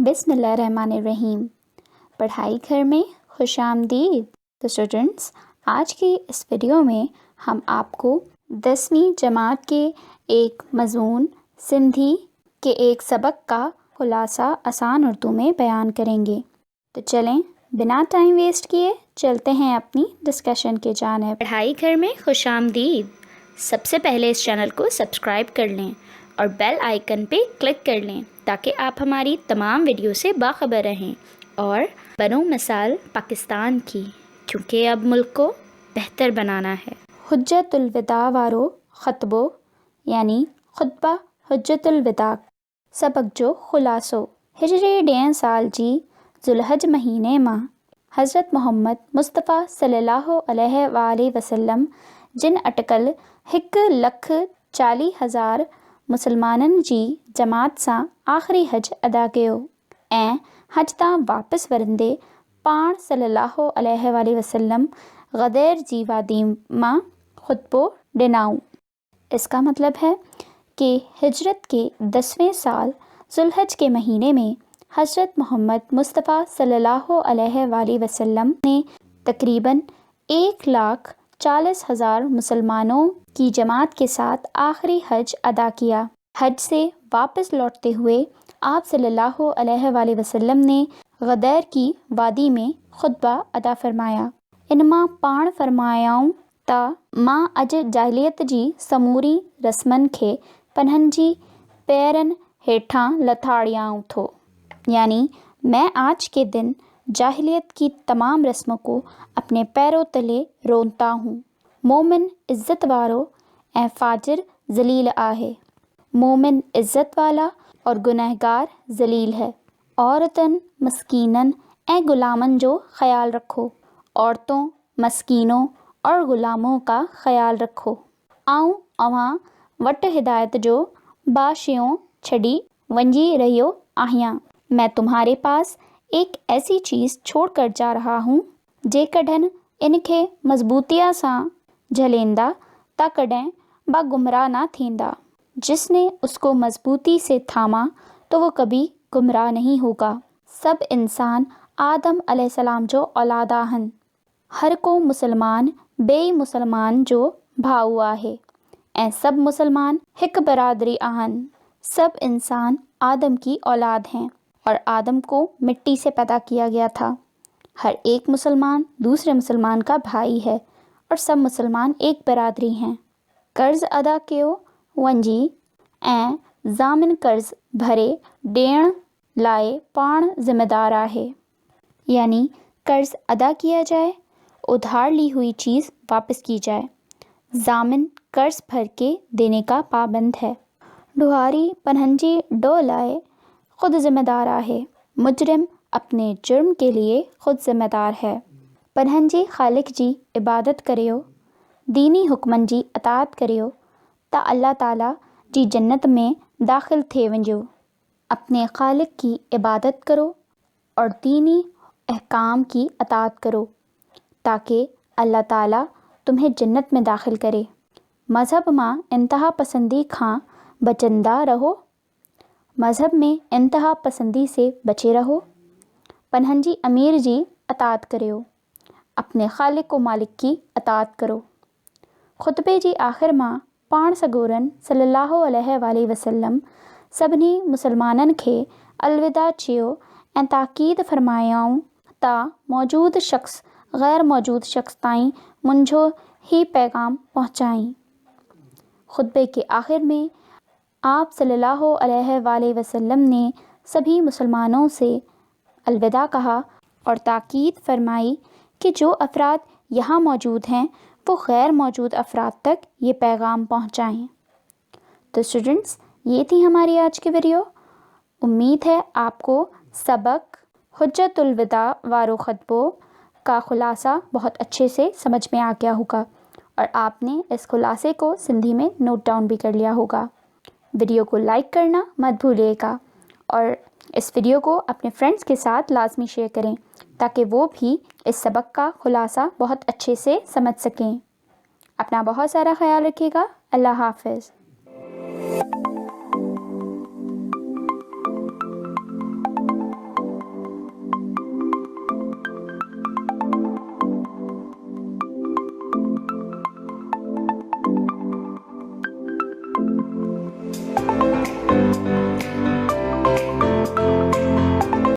बिस्मिल्लाहिर्रहमानिर्रहीम। पढ़ाई घर में खुशामदीद। तो स्टूडेंट्स, आज की इस वीडियो में हम आपको 10वीं जमात के एक मज़मून सिंधी के एक सबक का खुलासा आसान उर्दू में बयान करेंगे। तो चलें, बिना टाइम वेस्ट किए चलते हैं अपनी डिस्कशन के जानिब। पढ़ाई घर में खुशामदीद। सबसे पहले इस चैनल को सब्सक्राइब कर लें और बेल आइकन पे क्लिक कर लें ताकि आप हमारी तमाम वीडियो से बाखबर रहें और बनो मिसाल पाकिस्तान की, क्योंकि अब मुल्क को बेहतर बनाना है। हुज्जतुल विदा वारो ख़तबो यानी खुतबा हुज्जतुल विदा सबक जो खुलासो। हिजरी 1.5 साल जी जुलहज महीने मां हज़रत मोहम्मद मुस्तफ़ा सल्लल्लाहु अलैहि वसल्लम जिन अटकल 1,40,000 मुसलमाननि जी जमात सां आख़िरी हज अदा कयो ऐं हज तां वापसि वरंदे पाण सल्लल्लाहु अलैहि वसल्लम गदैर जी वादी मां खुतबो ॾिनाऊं। इसका मतलब है कि हिजरत के 10वें साल जुलहज के महीने में हज़रत मोहम्मद मुस्तफ़ा सल्लल्लाहु अलैहि वसल्लम ने तकरीबन 1,40,000 मुसलमानों की जमात के साथ आखिरी हज अदा किया। हज से वापस लौटते हुए आप सल्लल्लाहु अलैहि वसल्लम ने गदैर की वादी में खुतबा अदा फरमाया। इनमा पाण फरमायाऊं त मां अज जाहिलियत जी समूरी रस्मन खे पन्हनि जी पैरनि हेठां लथाड़ियाऊं थो, यानी मैं आज के दिन जाहिलियत की तमाम रस्मों को अपने पैरों तले रोनता हूँ। मोमिन इज़्ज़त वारो ऐं फ़ाजिर ज़लील आहे। मोमिन इज़्ज़त वाला और गुनहगार ज़लील है। औरतन मस्कीनन ऐं ग़ुलामन जो ख़याल रखो। औरतों, मस्कीनों और ग़ुलामों का ख़याल रखो। आऊं अव्हां वट हिदायत जो बाशियों छड़ी वंजी रहियो आहियां। मैं तुम्हारे पास एक ऐसी चीज़ छोड़ कर जा रहा हूँ जेकॾहिं इनखे मज़बूतिया सां झलेंदा त कॾहिं बा गुमराह ना थींदा। जिसने उसको मज़बूती से थामा तो वो कभी गुमराह नहीं होगा। सब इंसान आदम अलैहिस्सलाम जो औलाद आहिनि। हर को मुसलमान ॿिए मुसलमान जो भाउ आहे ऐं सब मुसलमान हिक बरादरी आहिनि। सब इंसान आदम की औलाद हैं और आदम को मिट्टी से पैदा किया गया था। हर एक मुसलमान दूसरे मुसलमान का भाई है और सब मुसलमान एक बरादरी हैं। कर्ज़ अदा कयो वंजी ऐं ज़ामिन कर्ज़ भरे ॾियण लाइ पाण ज़िम्मेदार आहे, यानी कर्ज़ अदा किया जाए, उधार ली हुई चीज़ वापस की जाए। ज़ामिन कर्ज़ भर के देने का पाबंद है। ॾुहारी पन्हनि जी ॾोह लाइ ख़ुद ज़िम्मेदार आहे। मुजरिम अपने जुर्म के लिए ख़ुद ज़िम्मेदार है। पन्हनि जी ख़ालिक जी इबादत करियो, दीनी हुक्मनि जी अताअत करियो त अल्लाह ताला जी जन्नत में दाखिल थे वञो। अपने ख़ालिक की इबादत करो और दीनी अहकाम की अताअत करो ताकि अल्लाह ताला तुम्हें जन्नत में दाखिल करे। मज़हब मां इंतहा पसंदी खां बचंदा रहो। मज़हब में इंतहा पसंदी से बचे रहो। पन्हनि जी अमीर जी अताअत करियो। अपने ख़ालिक को मालिक की अताअत करो। खुतबे जी आख़िर मां पाण सगोरन सल्लल्लाहु अलैहि वसल्लम सभिनी मुसलमाननि खे अलविदा चयो ऐं ताकीद फरमायाऊं त मौजूद शख़्स ग़ैर मौजूद शख़्स ताईं मुंहिंजो ही पैगाम पहुचाई। खुतबे के आखिर में आप सल्लल्लाहु अलैहि वसल्लम ने सभी मुसलमानों से अलविदा कहा और ताकीद फरमाई कि जो अफराद यहाँ मौजूद हैं वो गैर मौजूद अफराद तक ये पैगाम पहुँचाएँ। तो स्टूडेंट्स, ये थी हमारी आज की वीडियो। उम्मीद है आपको सबक हुज्जतुल विदा वारो ख़तबो का खुलासा बहुत अच्छे से समझ में आ गया होगा और आपने इस खुलासे को सिंधी में नोट डाउन भी कर लिया होगा। वीडियो को लाइक करना मत भूलिएगा और इस वीडियो को अपने फ्रेंड्स के साथ लाजमी शेयर करें ताकि वो भी इस सबक का खुलासा बहुत अच्छे से समझ सकें। अपना बहुत सारा ख्याल रखिएगा। अल्लाह हाफ़िज़।